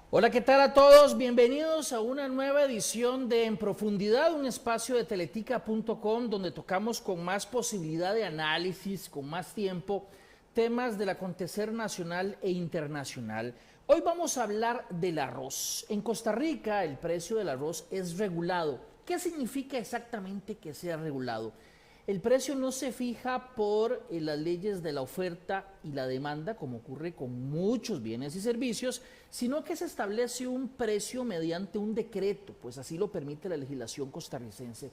Hola, ¿qué tal a todos? Bienvenidos a una nueva edición de En Profundidad, un espacio de teletica.com donde tocamos con más posibilidad de análisis, con más tiempo, temas del acontecer nacional e internacional. Hoy vamos a hablar del arroz. En Costa Rica el precio del arroz es regulado. ¿Qué significa exactamente que sea regulado? El precio no se fija por las leyes de la oferta y la demanda, como ocurre con muchos bienes y servicios, sino que se establece un precio mediante un decreto, pues así lo permite la legislación costarricense.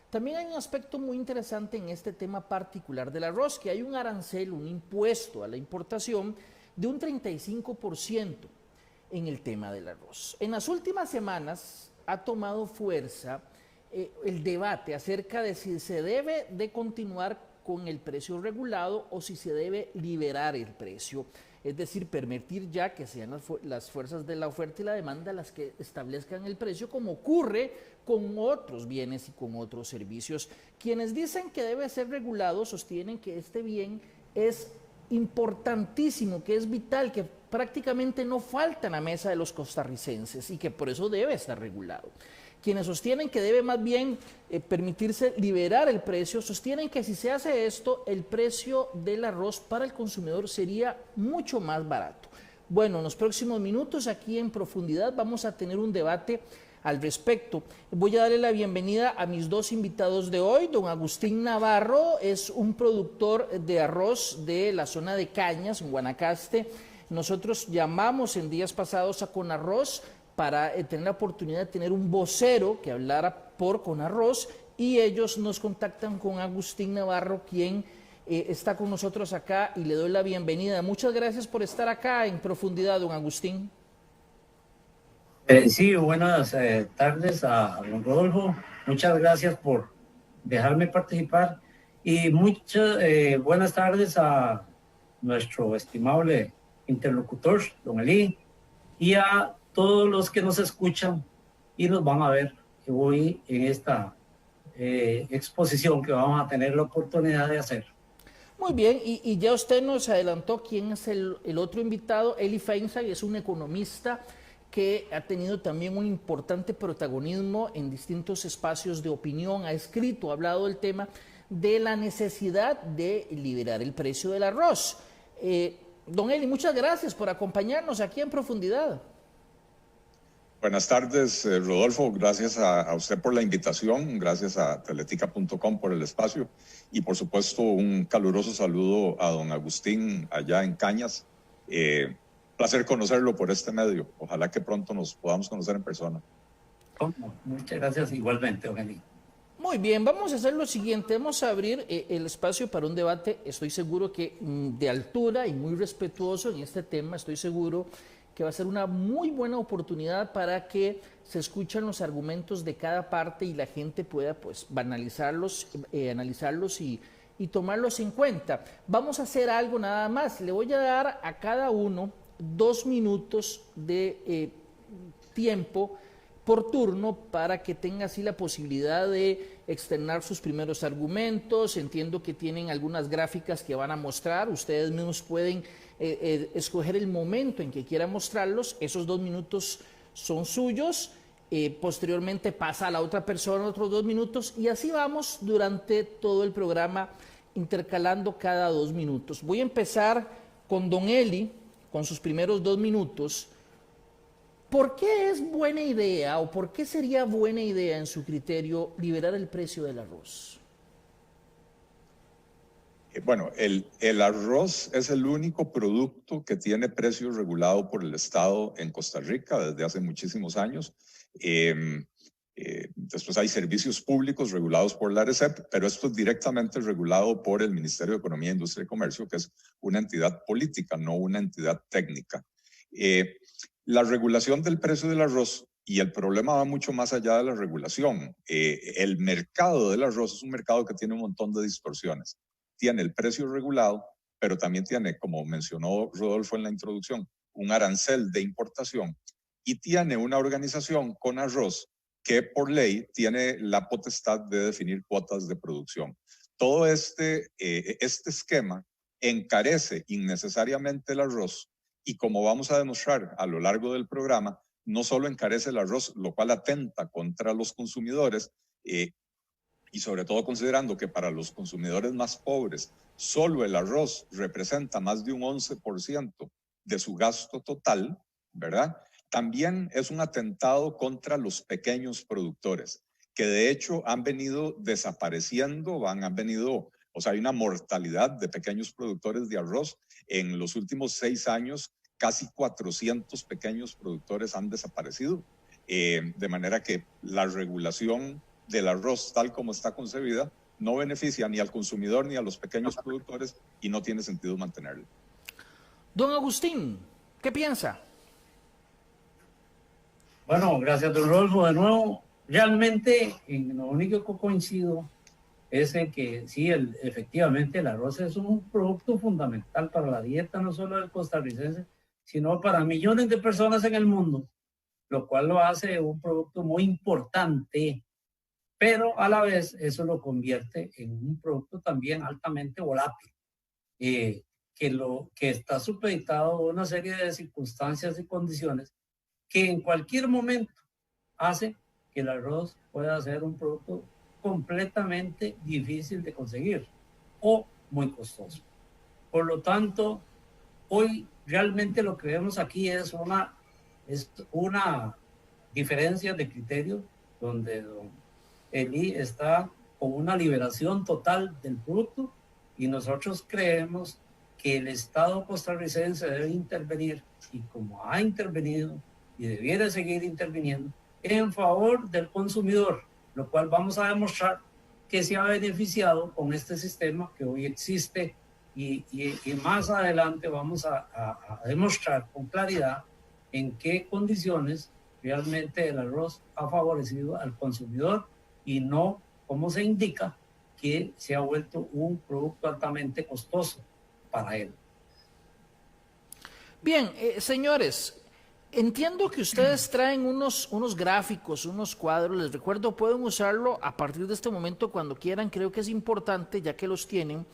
También hay un aspecto muy interesante en este tema particular del arroz, que hay un arancel, un impuesto a la importación de un 35% en el tema del arroz. En las últimas semanas ha tomado fuerza el debate acerca de si se debe de continuar con el precio regulado o si se debe liberar el precio, es decir, permitir ya que sean las fuerzas de la oferta y la demanda las que establezcan el precio, como ocurre con otros bienes y con otros servicios. Quienes dicen que debe ser regulado sostienen que este bien es importantísimo, que es vital, que prácticamente no falta en la mesa de los costarricenses y que por eso debe estar regulado. Quienes sostienen que debe más bien permitirse liberar el precio, sostienen que si se hace esto, el precio del arroz para el consumidor sería mucho más barato. Bueno, en los próximos minutos aquí en Profundidad vamos a tener un debate al respecto. Voy a darle la bienvenida a mis dos invitados de hoy. Don Agustín Navarro es un productor de arroz de la zona de Cañas, en Guanacaste. Nosotros llamamos en días pasados a Conarroz para tener la oportunidad de tener un vocero que hablara por Conarroz, y ellos nos contactan con Agustín Navarro, quien está con nosotros acá, y le doy la bienvenida. Muchas gracias por estar acá en Profundidad, don Agustín. Sí, buenas tardes a don Rodolfo. Muchas gracias por dejarme participar y muchas buenas tardes a nuestro estimable interlocutor, don Eli, y a todos los que nos escuchan y nos van a ver hoy en esta exposición que vamos a tener la oportunidad de hacer. Muy bien, y ya usted nos adelantó quién es el otro invitado. Eli Feinsay es un economista que ha tenido también un importante protagonismo en distintos espacios de opinión, ha escrito, ha hablado del tema de la necesidad de liberar el precio del arroz. Don Eli, muchas gracias por acompañarnos aquí en Profundidad. Buenas tardes, Rodolfo. Gracias a usted por la invitación, gracias a teletica.com por el espacio y por supuesto un caluroso saludo a don Agustín allá en Cañas. Placer conocerlo por este medio. Ojalá que pronto nos podamos conocer en persona. Muchas gracias igualmente, Eugenio. Muy bien, vamos a hacer lo siguiente, vamos a abrir el espacio para un debate, estoy seguro que de altura y muy respetuoso en este tema, estoy seguro que va a ser una muy buena oportunidad para que se escuchen los argumentos de cada parte y la gente pueda pues analizarlos y tomarlos en cuenta. Vamos a hacer algo nada más, le voy a dar a cada uno 2 minutos de tiempo por turno para que tenga así la posibilidad de externar sus primeros argumentos. Entiendo que tienen algunas gráficas que van a mostrar, ustedes mismos pueden escoger el momento en que quieran mostrarlos, esos 2 minutos son suyos, posteriormente pasa a la otra persona otros 2 minutos y así vamos durante todo el programa intercalando cada 2 minutos. Voy a empezar con don Eli, con sus primeros 2 minutos. ¿Por qué es buena idea o por qué sería buena idea en su criterio liberar el precio del arroz? Bueno, el arroz es el único producto que tiene precio regulado por el Estado en Costa Rica desde hace muchísimos años. Después hay servicios públicos regulados por la ARECEP, pero esto es directamente regulado por el Ministerio de Economía, Industria y Comercio, que es una entidad política, no una entidad técnica. La regulación del precio del arroz, y el problema va mucho más allá de la regulación. El mercado del arroz es un mercado que tiene un montón de distorsiones. Tiene el precio regulado, pero también tiene, como mencionó Rodolfo en la introducción, un arancel de importación y tiene una organización Conarroz que por ley tiene la potestad de definir cuotas de producción. Todo este esquema encarece innecesariamente el arroz y como vamos a demostrar a lo largo del programa, no solo encarece el arroz, lo cual atenta contra los consumidores, y sobre todo considerando que para los consumidores más pobres, solo el arroz representa más de un 11% de su gasto total, ¿verdad? También es un atentado contra los pequeños productores, que de hecho han venido desapareciendo, o sea, hay una mortalidad de pequeños productores de arroz. En los últimos 6 años, casi 400 pequeños productores han desaparecido, de manera que la regulación del arroz tal como está concebida no beneficia ni al consumidor ni a los pequeños productores y no tiene sentido mantenerlo. Don Agustín, ¿qué piensa? Bueno, gracias, don Rodolfo. De nuevo, realmente en lo único que coincido es en que sí, efectivamente el arroz es un producto fundamental para la dieta no solo del costarricense, sino para millones de personas en el mundo, lo cual lo hace un producto muy importante, pero a la vez eso lo convierte en un producto también altamente volátil, que está supeditado a una serie de circunstancias y condiciones que en cualquier momento hace que el arroz pueda ser un producto completamente difícil de conseguir o muy costoso. Por lo tanto, hoy realmente lo que vemos aquí es una diferencia de criterio donde don Eli está con una liberación total del producto y nosotros creemos que el Estado costarricense debe intervenir, y como ha intervenido y debiera seguir interviniendo, en favor del consumidor, lo cual vamos a demostrar que se ha beneficiado con este sistema que hoy existe, y más adelante vamos a demostrar con claridad en qué condiciones realmente el arroz ha favorecido al consumidor y no, como se indica, que se ha vuelto un producto altamente costoso para él. Bien, señores, entiendo que ustedes traen unos gráficos, unos cuadros. Les recuerdo, pueden usarlo a partir de este momento cuando quieran. Creo que es importante, ya que los tienen,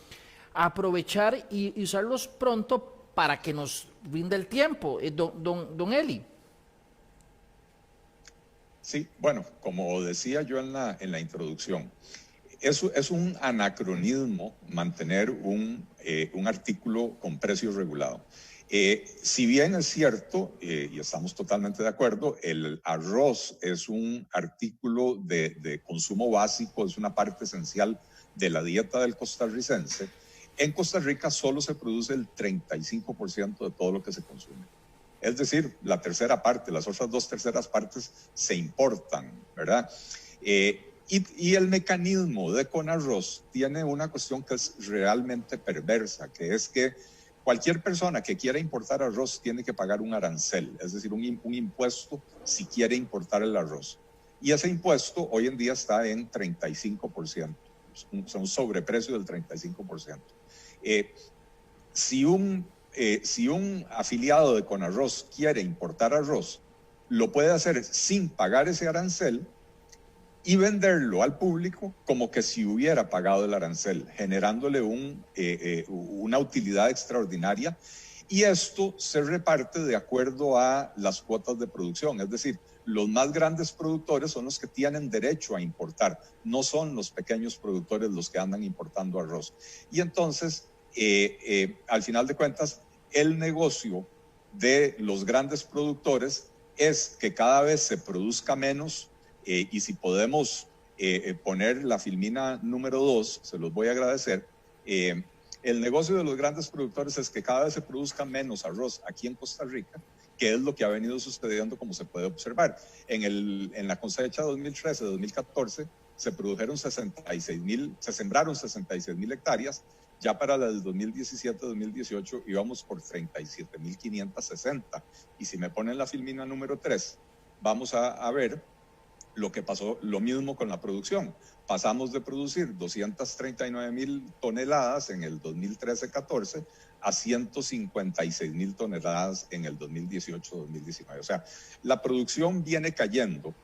aprovechar y usarlos pronto para que nos rinda el tiempo. Don Eli. Sí, bueno, como decía yo en la introducción, es un anacronismo mantener un artículo con precio regulado. Si bien es cierto, y estamos totalmente de acuerdo, el arroz es un artículo de consumo básico, es una parte esencial de la dieta del costarricense. En Costa Rica solo se produce el 35% de todo lo que se consume. Es decir, la tercera parte, las otras 2/3 partes se importan, ¿verdad? Y el mecanismo de Conarroz tiene una cuestión que es realmente perversa, que es que cualquier persona que quiera importar arroz tiene que pagar un arancel, es decir, un impuesto si quiere importar el arroz. Y ese impuesto hoy en día está en 35%, son un sobreprecio del 35%. Si un afiliado de Conarroz quiere importar arroz, lo puede hacer sin pagar ese arancel y venderlo al público como que si hubiera pagado el arancel, generándole una utilidad extraordinaria. Y esto se reparte de acuerdo a las cuotas de producción, es decir, los más grandes productores son los que tienen derecho a importar, no son los pequeños productores los que andan importando arroz. Y entonces, al final de cuentas, el negocio de los grandes productores es que cada vez se produzca menos, y si podemos poner la filmina número 2, se los voy a agradecer. El negocio de los grandes productores es que cada vez se produzca menos arroz aquí en Costa Rica, que es lo que ha venido sucediendo, como se puede observar. En la cosecha 2013-2014 se sembraron 66,000 hectáreas. Ya para la del 2017-2018 íbamos por 37,560. Y si me ponen la filmina número 3, vamos a ver lo que pasó, lo mismo con la producción. Pasamos de producir 239,000 toneladas en el 2013-14 a 156,000 toneladas en el 2018-2019. O sea, la producción viene cayendo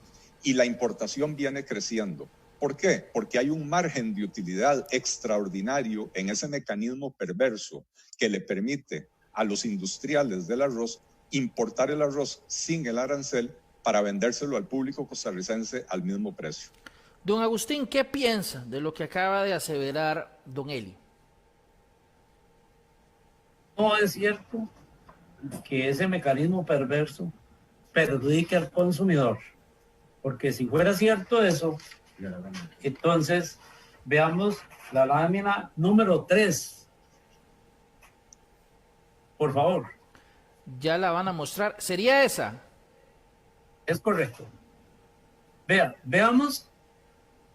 y la importación viene creciendo. ¿Por qué? Porque hay un margen de utilidad extraordinario en ese mecanismo perverso que le permite a los industriales del arroz importar el arroz sin el arancel para vendérselo al público costarricense al mismo precio. Don Agustín, ¿qué piensa de lo que acaba de aseverar don Eli? No es cierto que ese mecanismo perverso perjudique al consumidor, porque si fuera cierto eso, entonces veamos la lámina número 3. Por favor. Ya la van a mostrar. ¿Sería esa? Es correcto. Veamos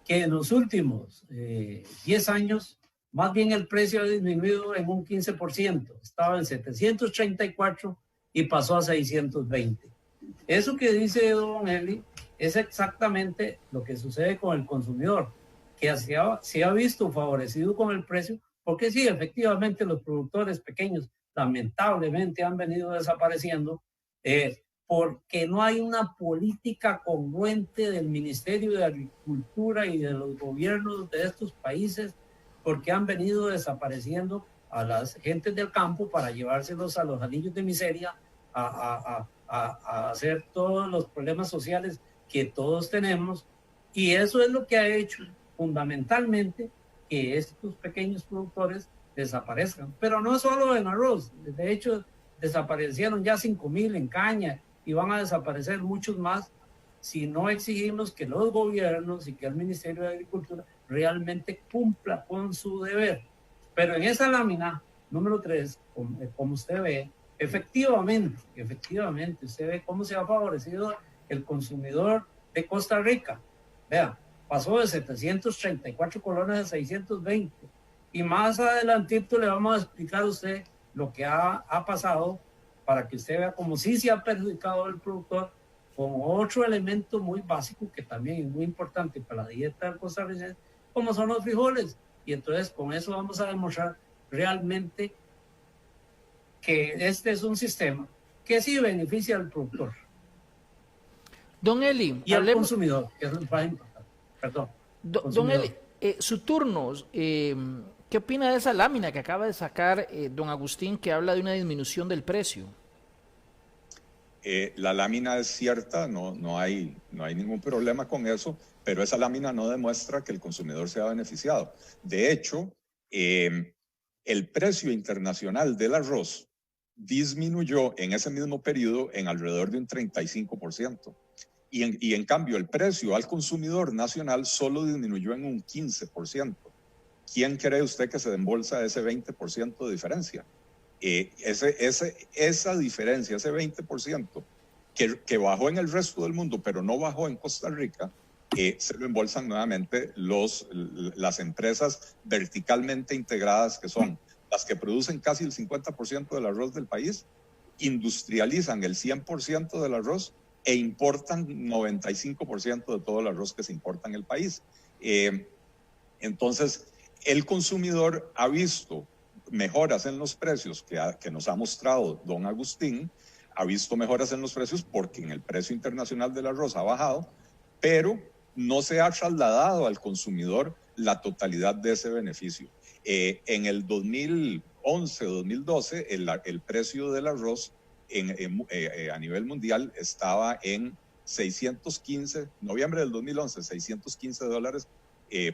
que en los últimos 10 años, más bien el precio ha disminuido en un 15%. Estaba en 734 y pasó a 620. Eso que dice don Eli es exactamente lo que sucede con el consumidor, que se ha visto favorecido con el precio, porque sí, efectivamente los productores pequeños lamentablemente han venido desapareciendo porque no hay una política congruente del Ministerio de Agricultura y de los gobiernos de estos países, porque han venido desapareciendo a las gentes del campo para llevárselos a los anillos de miseria, a hacer todos los problemas sociales que todos tenemos, y eso es lo que ha hecho fundamentalmente que estos pequeños productores desaparezcan. Pero no solo en arroz, de hecho desaparecieron ya 5,000 en caña y van a desaparecer muchos más si no exigimos que los gobiernos y que el Ministerio de Agricultura realmente cumpla con su deber. Pero en esa lámina número 3, como usted ve, efectivamente, usted ve cómo se ha favorecido el consumidor de Costa Rica. Vean, pasó de 734 colones a 620. Y más adelantito le vamos a explicar a usted lo que ha pasado para que usted vea cómo sí se ha perjudicado el productor con otro elemento muy básico que también es muy importante para la dieta del costarricense, como son los frijoles. Y entonces con eso vamos a demostrar realmente que este es un sistema que sí beneficia al productor. Don Eli, y al consumidor, que es lo más importante. Perdón. Don Eli, su turno. ¿Qué opina de esa lámina que acaba de sacar don Agustín, que habla de una disminución del precio? La lámina es cierta, no hay ningún problema con eso, pero esa lámina no demuestra que el consumidor sea beneficiado. De hecho, el precio internacional del arroz disminuyó en ese mismo periodo en alrededor de un 35%. Y en cambio, el precio al consumidor nacional solo disminuyó en un 15%. ¿Quién cree usted que se embolsa ese 20% de diferencia? Esa diferencia, ese 20%, que bajó en el resto del mundo, pero no bajó en Costa Rica, se lo embolsan nuevamente las empresas verticalmente integradas, que son las que producen casi el 50% del arroz del país, industrializan el 100% del arroz e importan 95% de todo el arroz que se importa en el país. Entonces, el consumidor ha visto mejoras en los precios que nos ha mostrado don Agustín, ha visto mejoras en los precios porque en el precio internacional del arroz ha bajado, pero no se ha trasladado al consumidor la totalidad de ese beneficio. En el 2011-2012, el precio del arroz a nivel mundial estaba en 615, noviembre del 2011, $615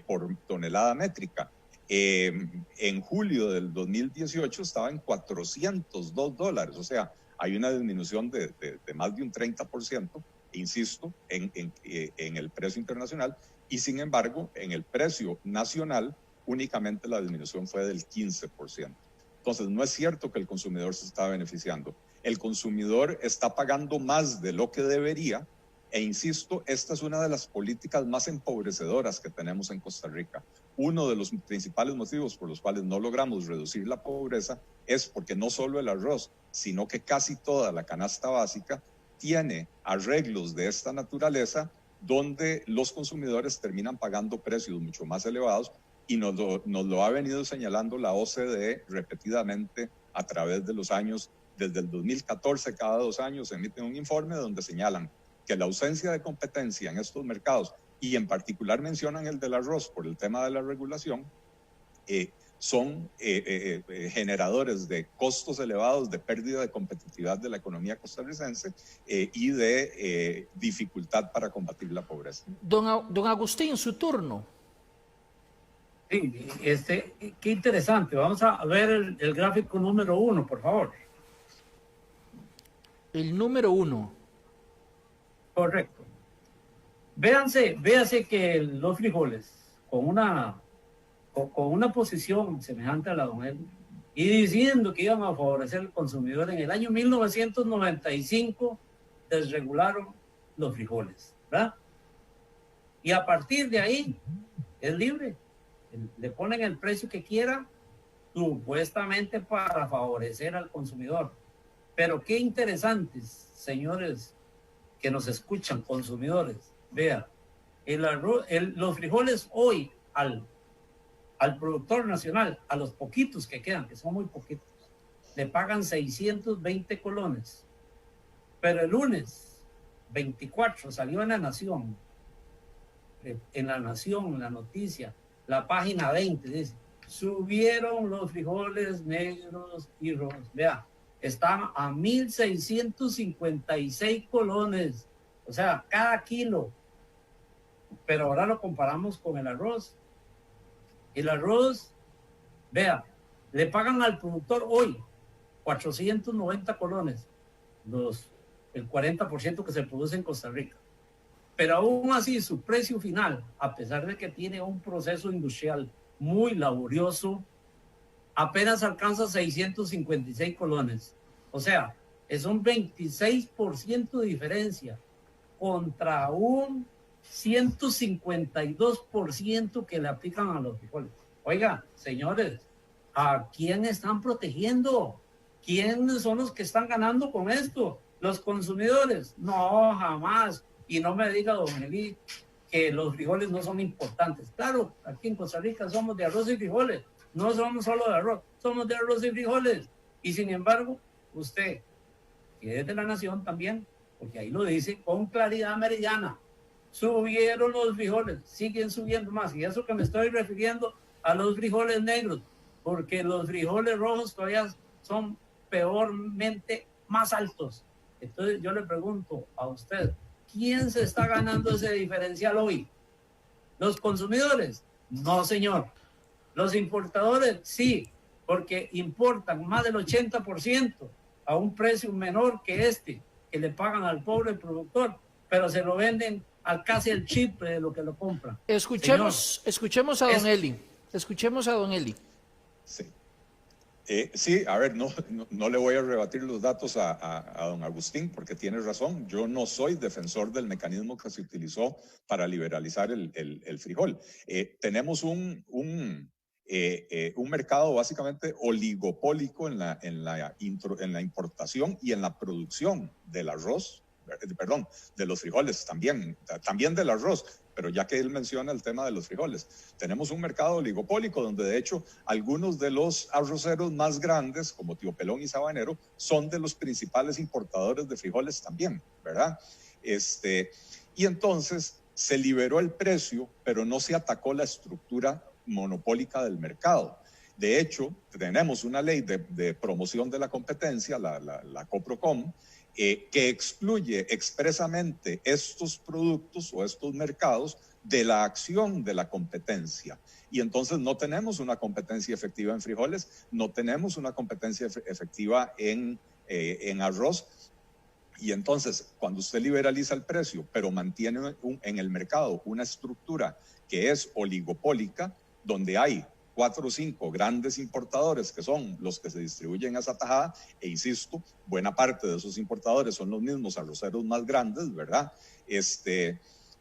por tonelada métrica. En julio del 2018 estaba en $402, o sea, hay una disminución de más de un 30%, insisto, en el precio internacional, y sin embargo, en el precio nacional, únicamente la disminución fue del 15%. Entonces, no es cierto que el consumidor se está beneficiando. El consumidor está pagando más de lo que debería, e insisto, esta es una de las políticas más empobrecedoras que tenemos en Costa Rica. Uno de los principales motivos por los cuales no logramos reducir la pobreza es porque no solo el arroz, sino que casi toda la canasta básica tiene arreglos de esta naturaleza donde los consumidores terminan pagando precios mucho más elevados, y nos lo ha venido señalando la OCDE repetidamente a través de los años. Desde el 2014, cada 2 años emiten un informe donde señalan que la ausencia de competencia en estos mercados, y en particular mencionan el del arroz por el tema de la regulación, son generadores de costos elevados, de pérdida de competitividad de la economía costarricense y de dificultad para combatir la pobreza. Don Agustín, su turno. Sí, qué interesante. Vamos a ver el gráfico número 1, por favor. El número 1. Correcto. Véase que los frijoles, con una posición semejante a la de don Eli, y diciendo que iban a favorecer al consumidor, en el año 1995 desregularon los frijoles, ¿verdad? Y a partir de ahí es libre. Le ponen el precio que quiera, supuestamente para favorecer al consumidor. Pero qué interesantes, señores que nos escuchan, consumidores. Vea, los frijoles hoy al productor nacional, a los poquitos que quedan, que son muy poquitos, le pagan 620 colones. Pero el lunes 24 salió en La Nación, la noticia, la página 20, dice, subieron los frijoles negros y rojos. Vea, están a 1.656 colones, o sea, cada kilo. Pero ahora lo comparamos con el arroz. El arroz, vea, le pagan al productor hoy 490 colones, el 40% que se produce en Costa Rica. Pero aún así su precio final, a pesar de que tiene un proceso industrial muy laborioso, apenas alcanza 656 colones. O sea, es un 26% de diferencia contra un 152% que le aplican a los frijoles. Oiga, señores, ¿a quién están protegiendo? ¿Quiénes son los que están ganando con esto? ¿Los consumidores? No, jamás. Y no me diga, don Eli, que los frijoles no son importantes. Claro, aquí en Costa Rica somos de arroz y frijoles. No somos solo de arroz, somos de arroz y frijoles. Y sin embargo, usted, que es de La Nación también, porque ahí lo dice con claridad meridiana, subieron los frijoles, siguen subiendo más. Y eso que me estoy refiriendo a los frijoles negros, porque los frijoles rojos todavía son peormente más altos. Entonces yo le pregunto a usted, ¿quién se está ganando ese diferencial hoy? ¿Los consumidores? No, señor. ¿Los importadores? Sí, porque importan más del 80% a un precio menor que que le pagan al pobre productor, pero se lo venden al casi el triple de lo que lo compran. Escuchemos a don Eli. Escuchemos a don Eli. Sí. Sí, a ver, no le voy a rebatir los datos a don Agustín, porque tiene razón. Yo no soy defensor del mecanismo que se utilizó para liberalizar el frijol. Tenemos un mercado básicamente oligopólico en la importación y en la producción del arroz, perdón, de los frijoles también del arroz. Pero ya que él menciona el tema de los frijoles, tenemos un mercado oligopólico donde de hecho algunos de los arroceros más grandes, como Tío Pelón y Sabanero, son de los principales importadores de frijoles también, ¿verdad? Y entonces se liberó el precio, pero no se atacó la estructura monopólica del mercado. De hecho, tenemos una ley de promoción de la competencia, la COPROCOM, que excluye expresamente estos productos o estos mercados de la acción de la competencia. Y entonces no tenemos una competencia efectiva en frijoles, no tenemos una competencia efectiva en arroz. Y entonces, cuando usted liberaliza el precio, pero mantiene en el mercado una estructura que es oligopólica, donde hay 4 o 5 grandes importadores que son los que se distribuyen a esa tajada, e insisto, buena parte de esos importadores son los mismos arroceros más grandes, ¿verdad?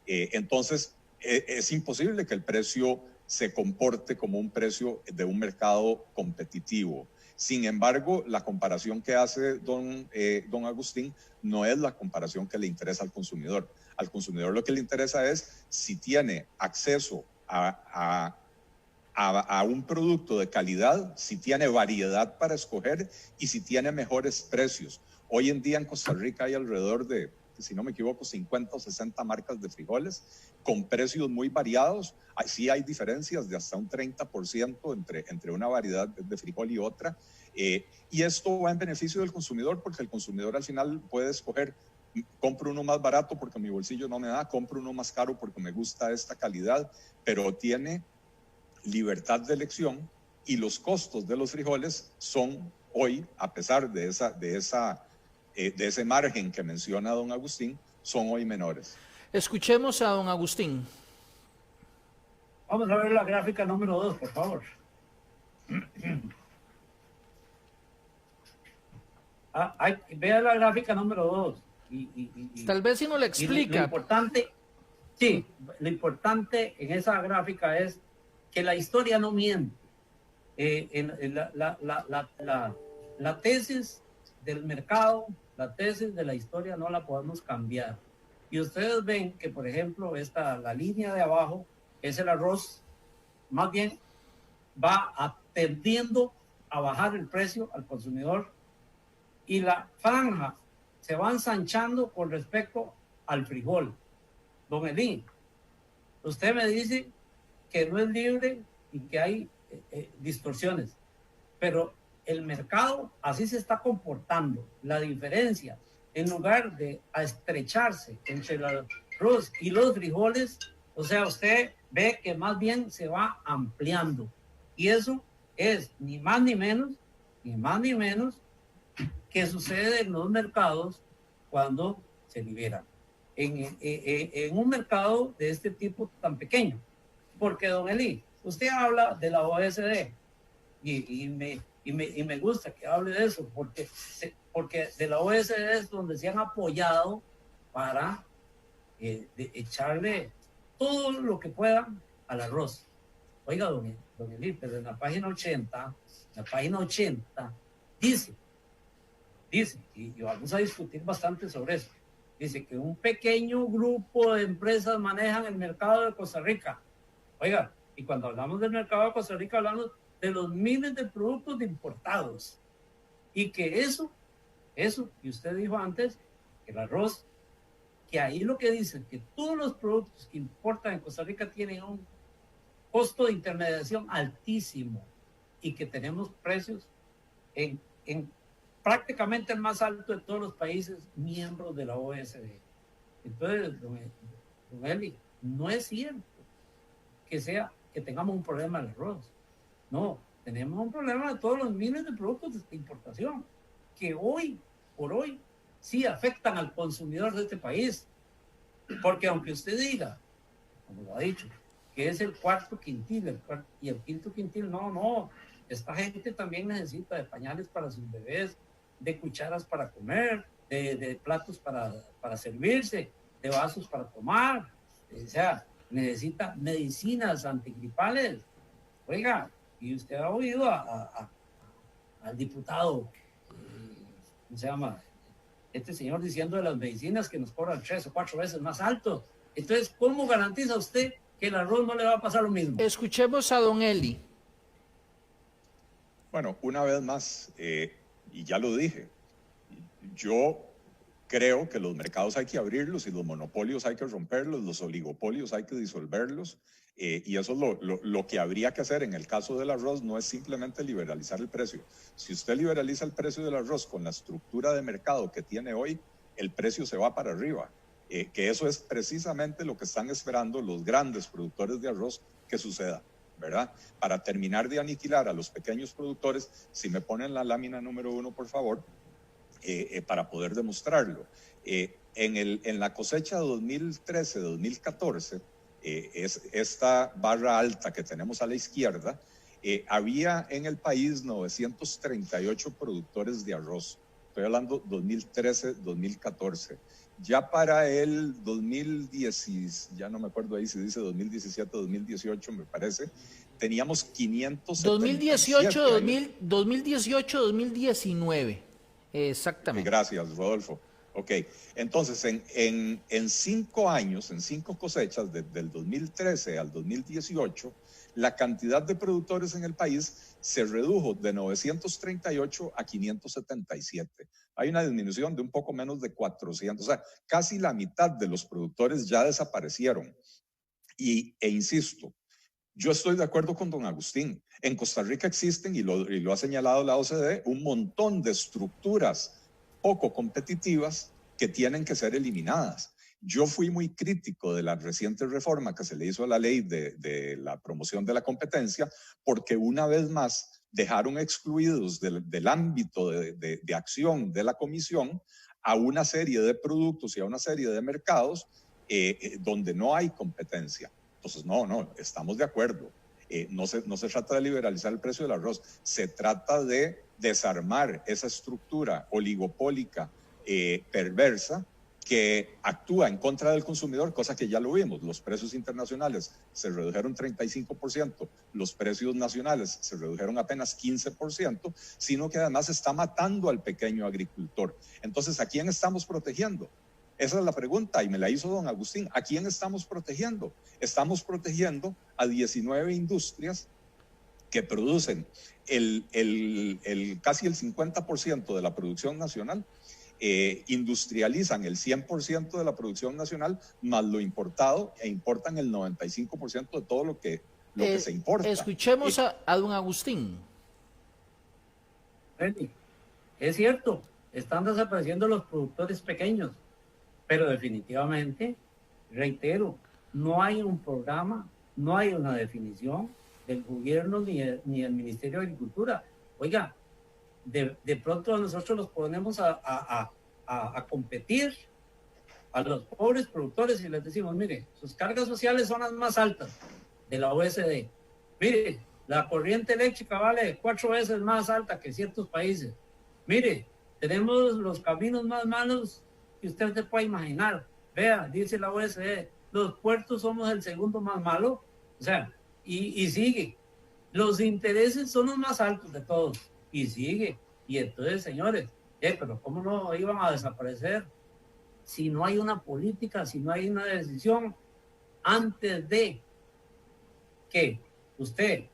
Entonces, es imposible que el precio se comporte como un precio de un mercado competitivo. Sin embargo, la comparación que hace don Agustín no es la comparación que le interesa al consumidor. Al consumidor lo que le interesa es si tiene acceso a un producto de calidad, si tiene variedad para escoger y si tiene mejores precios. Hoy en día en Costa Rica hay alrededor de si no me equivoco, 50 o 60 marcas de frijoles con precios muy variados. Sí hay diferencias de hasta un 30% entre una variedad de frijol y otra. Y esto va en beneficio del consumidor, porque el consumidor al final puede escoger: compro uno más barato porque mi bolsillo no me da, compro uno más caro porque me gusta esta calidad, pero tiene libertad de elección, y los costos de los frijoles son hoy, a pesar de ese margen que menciona don Agustín, son hoy menores. Escuchemos a don Agustín. Vamos a ver la gráfica número 2, por favor. Vea la gráfica número 2. Tal vez si no le explica. Lo importante en esa gráfica es que la historia no miente. La tesis del mercado, la tesis de la historia no la podemos cambiar. Y ustedes ven que, por ejemplo, la línea de abajo es el arroz, más bien va tendiendo a bajar el precio al consumidor, y la franja se va ensanchando con respecto al frijol. Don Elí, usted me dice que no es libre y que hay distorsiones, pero el mercado así se está comportando. La diferencia, en lugar de estrecharse entre el arroz y los frijoles, o sea, usted ve que más bien se va ampliando, y eso es ni más ni menos que sucede en los mercados cuando se liberan en un mercado de este tipo tan pequeño. Porque, don Eli, usted habla de la OSD y me gusta que hable de eso, porque de la OSD es donde se han apoyado para echarle todo lo que puedan al arroz. Oiga, don Eli, pero en la página 80 dice, y vamos a discutir bastante sobre eso, dice que un pequeño grupo de empresas manejan el mercado de Costa Rica. Oiga, y cuando hablamos del mercado de Costa Rica, hablamos de los miles de productos importados. Y que eso, y usted dijo antes, que el arroz, que ahí lo que dicen, que todos los productos que importan en Costa Rica tienen un costo de intermediación altísimo, y que tenemos precios en prácticamente el más alto de todos los países miembros de la OSD. Entonces, don Eli, no es cierto que tengamos un problema del arroz. No, tenemos un problema de todos los miles de productos de importación que hoy por hoy sí afectan al consumidor de este país. Porque aunque usted diga, como lo ha dicho, que es el cuarto quintil y el quinto quintil, no, esta gente también necesita de pañales para sus bebés, de cucharas para comer, de platos para servirse, de vasos para tomar, o sea, necesita medicinas antigripales. Oiga, y usted ha oído al diputado, ¿cómo se llama? Este señor diciendo de las medicinas que nos cobran 3 o 4 veces más alto. Entonces, ¿cómo garantiza usted que el arroz no le va a pasar lo mismo? Escuchemos a don Eli. Bueno, una vez más, y ya lo dije, yo creo que los mercados hay que abrirlos y los monopolios hay que romperlos, los oligopolios hay que disolverlos, y eso es lo que habría que hacer en el caso del arroz. No es simplemente liberalizar el precio. Si usted liberaliza el precio del arroz con la estructura de mercado que tiene hoy, el precio se va para arriba, que eso es precisamente lo que están esperando los grandes productores de arroz que suceda, ¿verdad? Para terminar de aniquilar a los pequeños productores. Si me ponen la lámina número 1, por favor, para poder demostrarlo. En la cosecha 2013-2014, es esta barra alta que tenemos a la izquierda, había en el país 938 productores de arroz. Estoy hablando 2013-2014. Ya para el 2010, ya no me acuerdo ahí si dice 2017-2018, me parece, teníamos 577. 2018-2019, exactamente. Gracias, Rodolfo. Ok, entonces en 5 años, en 5 cosechas, desde el 2013 al 2018, la cantidad de productores en el país se redujo de 938 a 577. hay una disminución de un poco menos de 400, o sea, casi la mitad de los productores ya desaparecieron. E insisto, yo estoy de acuerdo con don Agustín. En Costa Rica existen, y lo ha señalado la OCDE, un montón de estructuras poco competitivas que tienen que ser eliminadas. Yo fui muy crítico de la reciente reforma que se le hizo a la ley de la promoción de la competencia, porque una vez más dejaron excluidos del ámbito de acción de la comisión a una serie de productos y a una serie de mercados donde no hay competencia. Entonces, no, estamos de acuerdo. No se trata de liberalizar el precio del arroz, se trata de desarmar esa estructura oligopólica perversa que actúa en contra del consumidor, cosa que ya lo vimos. Los precios internacionales se redujeron 35%, los precios nacionales se redujeron apenas 15%, sino que además está matando al pequeño agricultor. Entonces, ¿a quién estamos protegiendo? Esa es la pregunta, y me la hizo don Agustín. ¿A quién estamos protegiendo? Estamos protegiendo a 19 industrias que producen casi el 50% de la producción nacional, industrializan el 100% de la producción nacional, más lo importado, e importan el 95% de todo lo que se importa. Escuchemos a don Agustín. Es cierto, están desapareciendo los productores pequeños, pero definitivamente, reitero, no hay un programa, no hay una definición del gobierno ni del Ministerio de Agricultura. Oiga, de pronto nosotros los ponemos a competir a los pobres productores y les decimos, mire, sus cargas sociales son las más altas de la OSD. Mire, la corriente eléctrica vale 4 veces más alta que ciertos países. Mire, tenemos los caminos más malos que usted se puede imaginar. Vea, dice la OSD, los puertos somos el segundo más malo. O sea, y sigue. Los intereses son los más altos de todos. Y sigue. Y entonces, señores, pero ¿cómo no iban a desaparecer si no hay una política, si no hay una decisión antes de que usted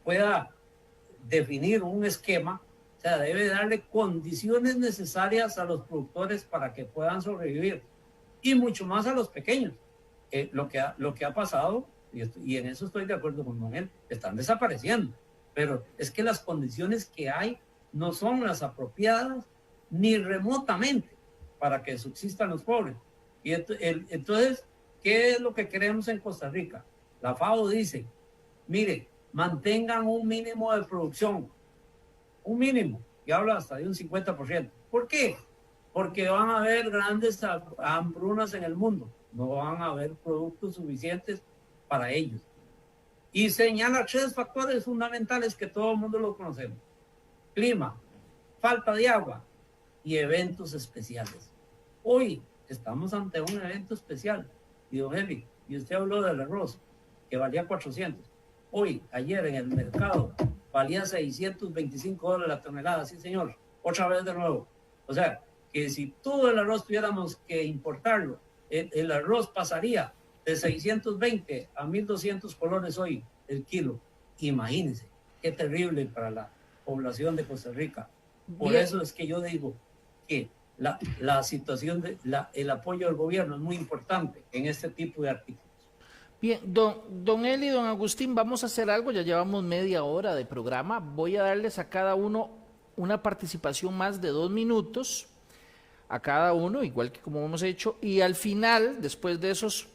pueda definir un esquema? O sea, debe darle condiciones necesarias a los productores para que puedan sobrevivir, y mucho más a los pequeños. Lo que ha pasado, y en eso estoy de acuerdo con Manuel, están desapareciendo, pero es que las condiciones que hay no son las apropiadas ni remotamente para que subsistan los pobres. Y entonces, ¿qué es lo que queremos en Costa Rica? La FAO dice, mire, mantengan un mínimo de producción, un mínimo, y habla hasta de un 50%. ¿Por qué? Porque van a haber grandes hambrunas en el mundo, no van a haber productos suficientes para ellos. Y señala 3 factores fundamentales que todo el mundo lo conocemos: clima, falta de agua y eventos especiales. Hoy estamos ante un evento especial. Y don Eli, y usted habló del arroz, que valía 400. Hoy, ayer en el mercado, valía $625 la tonelada. Sí, señor, otra vez de nuevo. O sea, que si todo el arroz tuviéramos que importarlo, el arroz pasaría de 620 a 1.200 colones hoy el kilo. Imagínense, qué terrible para la población de Costa Rica. Por eso es que yo digo que la situación, el apoyo del gobierno es muy importante en este tipo de artículos. Bien, don Eli y don Agustín, vamos a hacer algo, ya llevamos media hora de programa. Voy a darles a cada uno una participación más de 2 minutos, a cada uno, igual que como hemos hecho, y al final, después de esos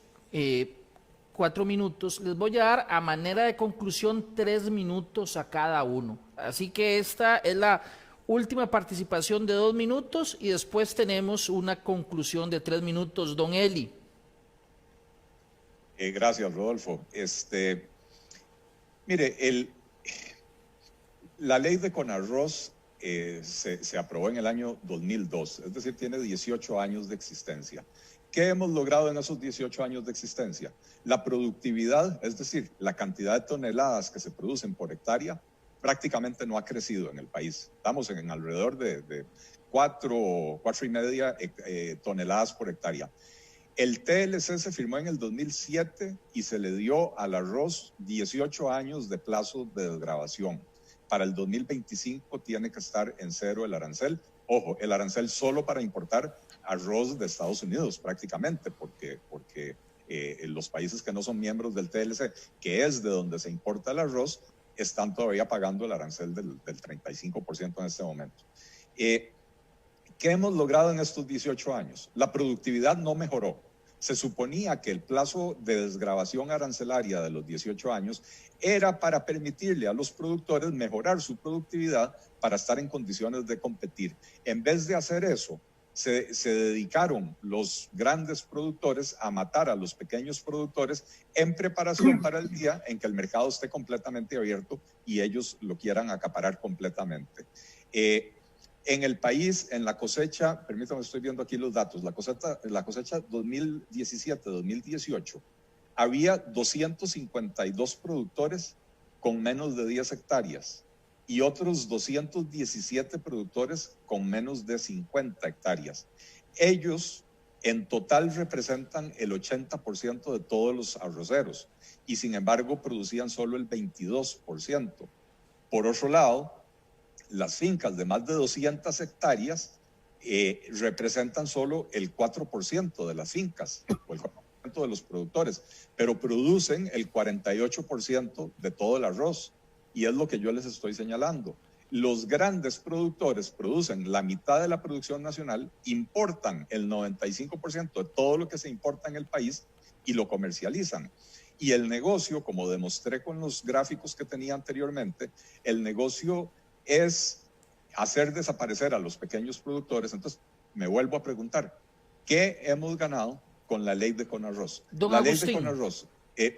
4 minutos, les voy a dar a manera de conclusión 3 minutos a cada uno. Así que esta es la última participación de 2 minutos y después tenemos una conclusión de 3 minutos. Don Eli. Gracias, Rodolfo. Mire, la ley de Conarroz se aprobó en el año 2002, es decir, tiene 18 años de existencia. ¿Qué hemos logrado en esos 18 años de existencia? La productividad, es decir, la cantidad de toneladas que se producen por hectárea, prácticamente no ha crecido en el país. Estamos en alrededor de 4,5 toneladas por hectárea. El TLC se firmó en el 2007 y se le dio al arroz 18 años de plazo de desgravación. Para el 2025 tiene que estar en 0 el arancel, Ojo, el arancel solo para importar arroz de Estados Unidos prácticamente, porque los países que no son miembros del TLC, que es de donde se importa el arroz, están todavía pagando el arancel del 35% en este momento. ¿Qué hemos logrado en estos 18 años? La productividad no mejoró. Se suponía que el plazo de desgravación arancelaria de los 18 años era para permitirle a los productores mejorar su productividad para estar en condiciones de competir. En vez de hacer eso, se dedicaron los grandes productores a matar a los pequeños productores en preparación para el día en que el mercado esté completamente abierto y ellos lo quieran acaparar completamente. En el país, en la cosecha, permítame, estoy viendo aquí los datos, la cosecha 2017-2018, había 252 productores con menos de 10 hectáreas y otros 217 productores con menos de 50 hectáreas. Ellos en total representan el 80% de todos los arroceros y sin embargo producían solo el 22%. Por otro lado, las fincas de más de 200 hectáreas representan solo el 4% de las fincas, o el 4% de los productores, pero producen el 48% de todo el arroz. Y es lo que yo les estoy señalando. Los grandes productores producen la mitad de la producción nacional, importan el 95% de todo lo que se importa en el país y lo comercializan. Y el negocio, como demostré con los gráficos que tenía anteriormente, el negocio es hacer desaparecer a los pequeños productores. Entonces, me vuelvo a preguntar, ¿qué hemos ganado con la ley de Conarroz? La ley de Conarroz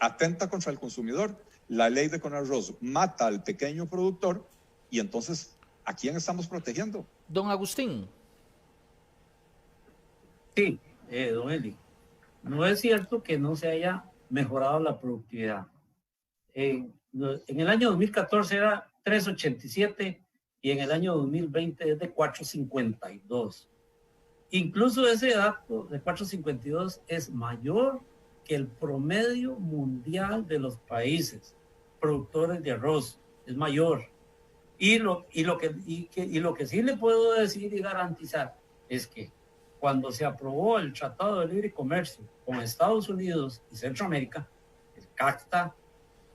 atenta contra el consumidor, la ley de Conarroz mata al pequeño productor y entonces, ¿a quién estamos protegiendo? Don Agustín. Sí, don Eli, no es cierto que no se haya mejorado la productividad. En el año 2014 era 3.87 y en el año 2020 es de 4.52. Incluso ese dato de 4.52 es mayor que el promedio mundial de los países productores de arroz, es mayor. Y lo que sí le puedo decir y garantizar es que cuando se aprobó el Tratado de Libre Comercio con Estados Unidos y Centroamérica, el CAFTA,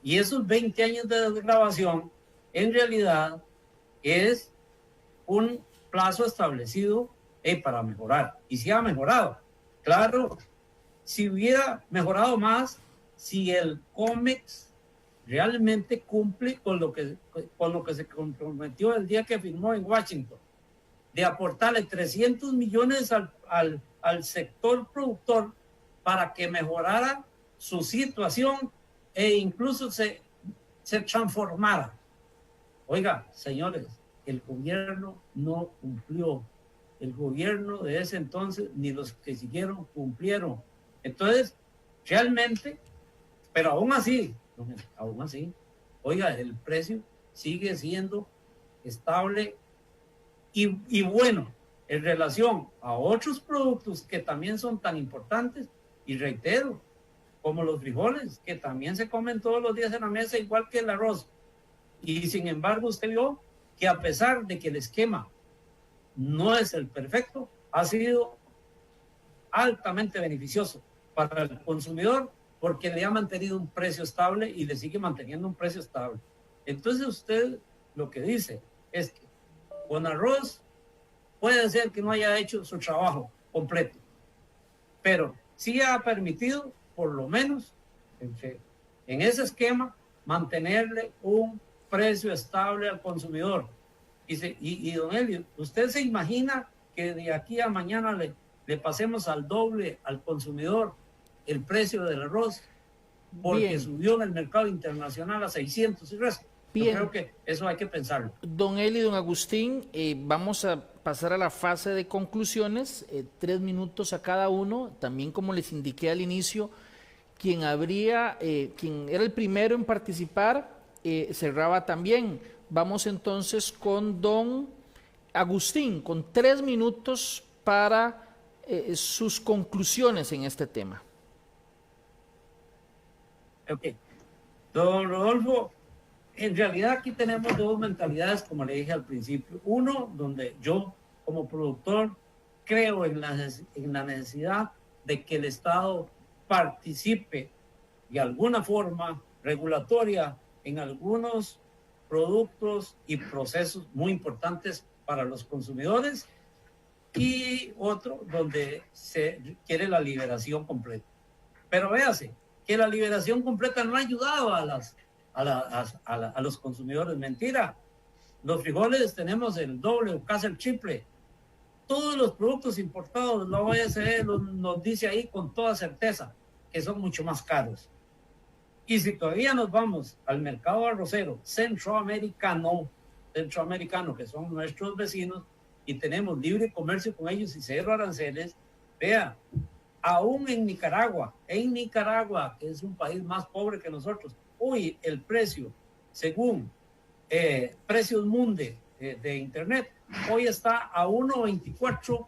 y esos 20 años de desgravación, en realidad es un plazo establecido para mejorar. Y sí ha mejorado. Claro, si hubiera mejorado más, si el COMEX realmente cumple con lo que se comprometió el día que firmó en Washington, de aportarle 300 millones al sector productor para que mejorara su situación e incluso se transformara. Oiga, señores, el gobierno no cumplió. El gobierno de ese entonces, ni los que siguieron, cumplieron. Entonces, realmente, pero aún así, oiga, el precio sigue siendo estable y bueno en relación a otros productos que también son tan importantes, y reitero, como los frijoles, que también se comen todos los días en la mesa, igual que el arroz. Y sin embargo, usted vio que a pesar de que el esquema no es el perfecto, ha sido altamente beneficioso para el consumidor porque le ha mantenido un precio estable y le sigue manteniendo un precio estable. Entonces usted lo que dice es que con arroz puede ser que no haya hecho su trabajo completo, pero sí ha permitido por lo menos en ese esquema mantenerle un precio estable al consumidor. Y don Elio, ¿usted se imagina que de aquí a mañana le pasemos al doble al consumidor el precio del arroz? Porque bien, subió en el mercado internacional a 600 y resto. Bien. Yo creo que eso hay que pensarlo. Don Eli, don Agustín, vamos a pasar a la fase de conclusiones, 3 minutos a cada uno. También, como les indiqué al inicio, quien era el primero en participar, cerraba también. Vamos entonces con don Agustín, con 3 minutos para sus conclusiones en este tema. Ok. Don Rodolfo, en realidad aquí tenemos dos mentalidades, como le dije al principio. Uno, donde yo como productor, creo en la necesidad de que el Estado participe de alguna forma regulatoria en algunos productos y procesos muy importantes para los consumidores, y otro donde se quiere la liberación completa. Pero véase que la liberación completa no ha ayudado a los consumidores. Mentira. Los frijoles tenemos el doble o casi el triple. Todos los productos importados, la OSD nos dice ahí con toda certeza que son mucho más caros. Y si todavía nos vamos al mercado arrocero centroamericano, que son nuestros vecinos, y tenemos libre comercio con ellos y cero aranceles, vea, aún en Nicaragua, que es un país más pobre que nosotros, hoy el precio, según Precios Mundi de Internet, hoy está a $1.24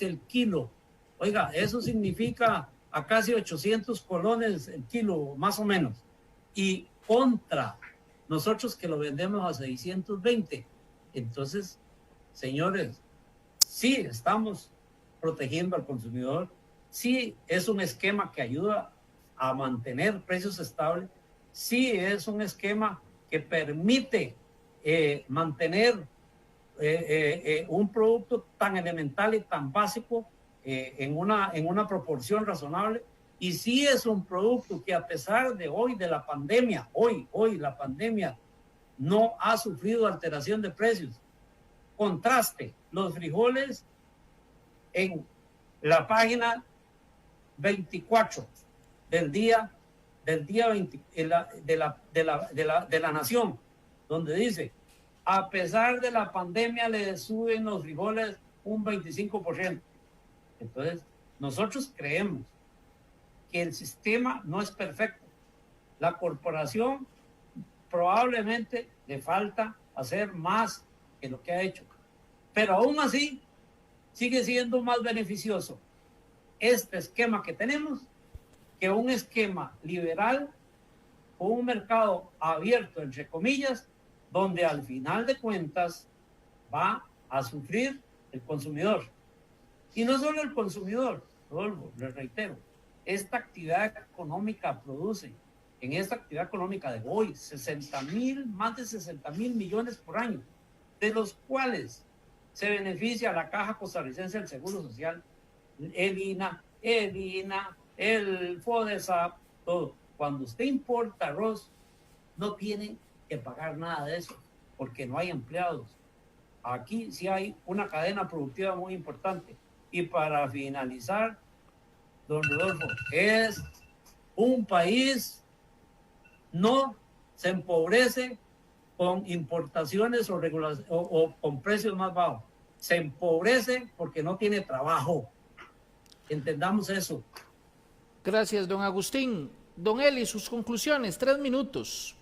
el kilo. Oiga, eso significa a casi 800 colones el kilo, más o menos. Y contra nosotros que lo vendemos a 620. Entonces, señores, sí estamos protegiendo al consumidor, sí es un esquema que ayuda a mantener precios estables, sí es un esquema que permite mantener un producto tan elemental y tan básico en una proporción razonable, y sí es un producto que a pesar de hoy de la pandemia, hoy la pandemia no ha sufrido alteración de precios. Contraste, los frijoles en la página 24 del día 20 de la Nación, donde dice, a pesar de la pandemia le suben los frijoles un 25%. Entonces, nosotros creemos que el sistema no es perfecto. La corporación probablemente le falta hacer más que lo que ha hecho, pero aún así sigue siendo más beneficioso este esquema que tenemos que un esquema liberal con un mercado abierto, entre comillas, donde al final de cuentas va a sufrir el consumidor. Y no solo el consumidor, Rodolfo, les reitero, esta actividad económica produce, en esta actividad económica de hoy, más de 60,000 millones por año, de los cuales se beneficia la Caja Costarricense del Seguro Social, el INA, el FODESAP, todo. Cuando usted importa arroz, no tiene que pagar nada de eso, porque no hay empleados. Aquí sí hay una cadena productiva muy importante. Y para finalizar, don Rodolfo, es un país no se empobrece con importaciones o con precios más bajos. Se empobrece porque no tiene trabajo. Entendamos eso. Gracias, don Agustín. Don Eli, sus conclusiones, 3 minutos.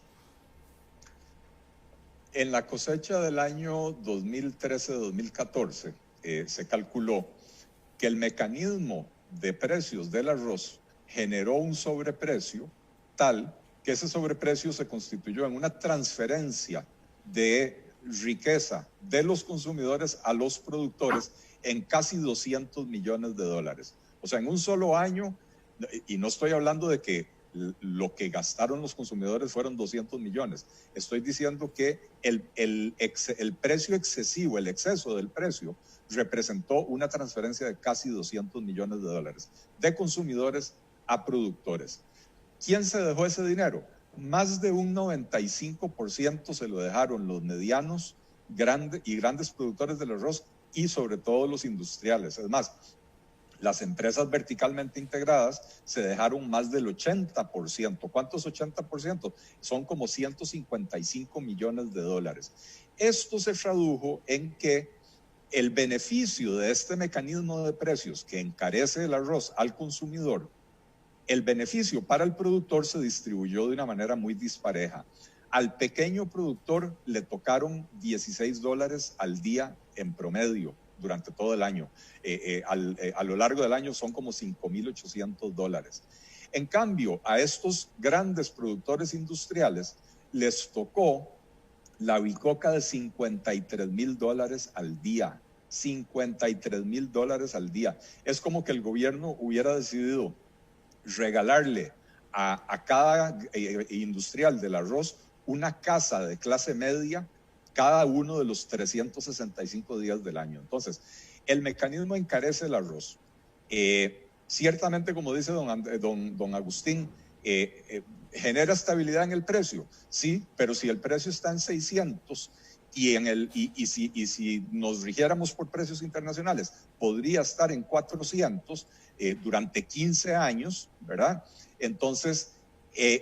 En la cosecha del año 2013-2014 se calculó que el mecanismo de precios del arroz generó un sobreprecio tal que ese sobreprecio se constituyó en una transferencia de riqueza de los consumidores a los productores en casi $200 millones. O sea, en un solo año, y no estoy hablando de que lo que gastaron los consumidores fueron 200 millones. Estoy diciendo que el precio excesivo, el exceso del precio, representó una transferencia de casi $200 millones de consumidores a productores. ¿Quién se dejó ese dinero? Más de un 95% se lo dejaron los medianos grandes productores del arroz y sobre todo los industriales. Es más, las empresas verticalmente integradas se dejaron más del 80%. ¿Cuántos 80%? Son como $155 millones. Esto se tradujo en que el beneficio de este mecanismo de precios que encarece el arroz al consumidor, el beneficio para el productor se distribuyó de una manera muy dispareja. Al pequeño productor le tocaron $16 al día en promedio durante todo el año. A lo largo del año son como $5,800. En cambio, a estos grandes productores industriales les tocó la bicoca de $53,000 al día $53,000 al día. Es como que el gobierno hubiera decidido regalarle a cada industrial del arroz una casa de clase media cada uno de los 365 días del año. Entonces, el mecanismo encarece el arroz. Ciertamente, como dice don Agustín, genera estabilidad en el precio, sí, pero si el precio está en 600 y si nos rigiéramos por precios internacionales, podría estar en 400 durante 15 años, ¿verdad? Entonces,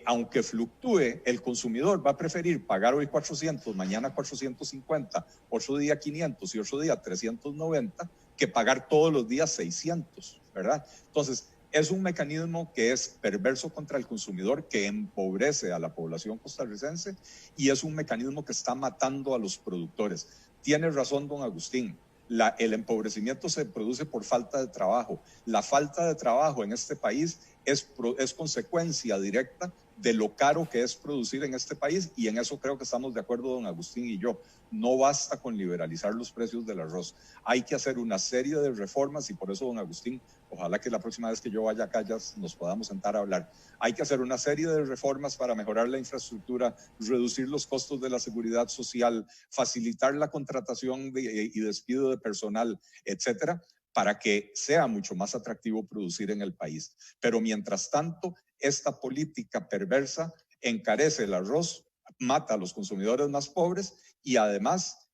aunque fluctúe, el consumidor va a preferir pagar hoy 400, mañana 450, otro día 500 y otro día 390, que pagar todos los días 600, ¿verdad? Entonces, es un mecanismo que es perverso contra el consumidor, que empobrece a la población costarricense, y es un mecanismo que está matando a los productores. Tiene razón don Agustín, el empobrecimiento se produce por falta de trabajo. La falta de trabajo en este país es consecuencia directa de lo caro que es producir en este país, y en eso creo que estamos de acuerdo don Agustín y yo. No basta con liberalizar los precios del arroz. Hay que hacer una serie de reformas, y por eso don Agustín, ojalá que la próxima vez que yo vaya acá ya nos podamos sentar a hablar. Hay que hacer una serie de reformas para mejorar la infraestructura, reducir los costos de la seguridad social, facilitar la contratación y despido de personal, etcétera, para que sea mucho más atractivo producir en el país. Pero mientras tanto, esta política perversa encarece el arroz, mata a los consumidores más pobres y además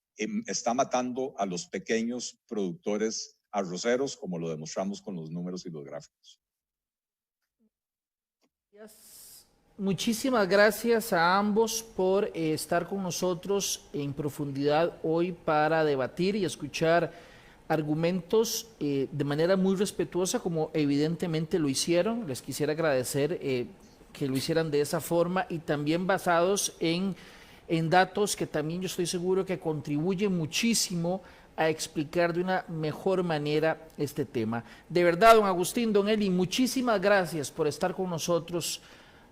está matando a los pequeños productores arroceros, como lo demostramos con los números y los gráficos. Muchísimas gracias a ambos por estar con nosotros en profundidad hoy para debatir y escuchar argumentos de manera muy respetuosa, como evidentemente lo hicieron. Les quisiera agradecer que lo hicieran de esa forma, y también basados en datos que también yo estoy seguro que contribuyen muchísimo a explicar de una mejor manera este tema. De verdad, don Agustín, don Eli, muchísimas gracias por estar con nosotros,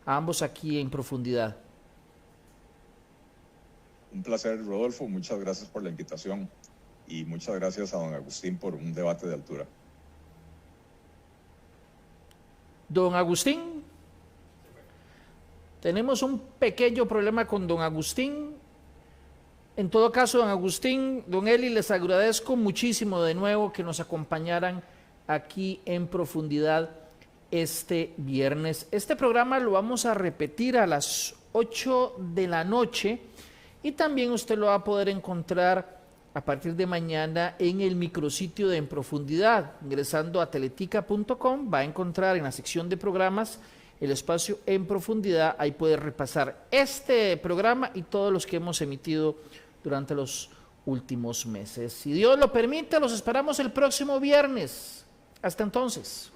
a ambos aquí en profundidad. Un placer, Rodolfo, muchas gracias por la invitación y muchas gracias a don Agustín por un debate de altura. Don Agustín, tenemos un pequeño problema con don Agustín. En todo caso, don Agustín, don Eli, les agradezco muchísimo de nuevo que nos acompañaran aquí en profundidad este viernes. Este programa lo vamos a repetir a las 8 de la noche, y también usted lo va a poder encontrar a partir de mañana en el micrositio de En Profundidad. Ingresando a teletica.com va a encontrar en la sección de programas el espacio En Profundidad. Ahí puede repasar este programa y todos los que hemos emitido durante los últimos meses. Si Dios lo permite, los esperamos el próximo viernes. Hasta entonces.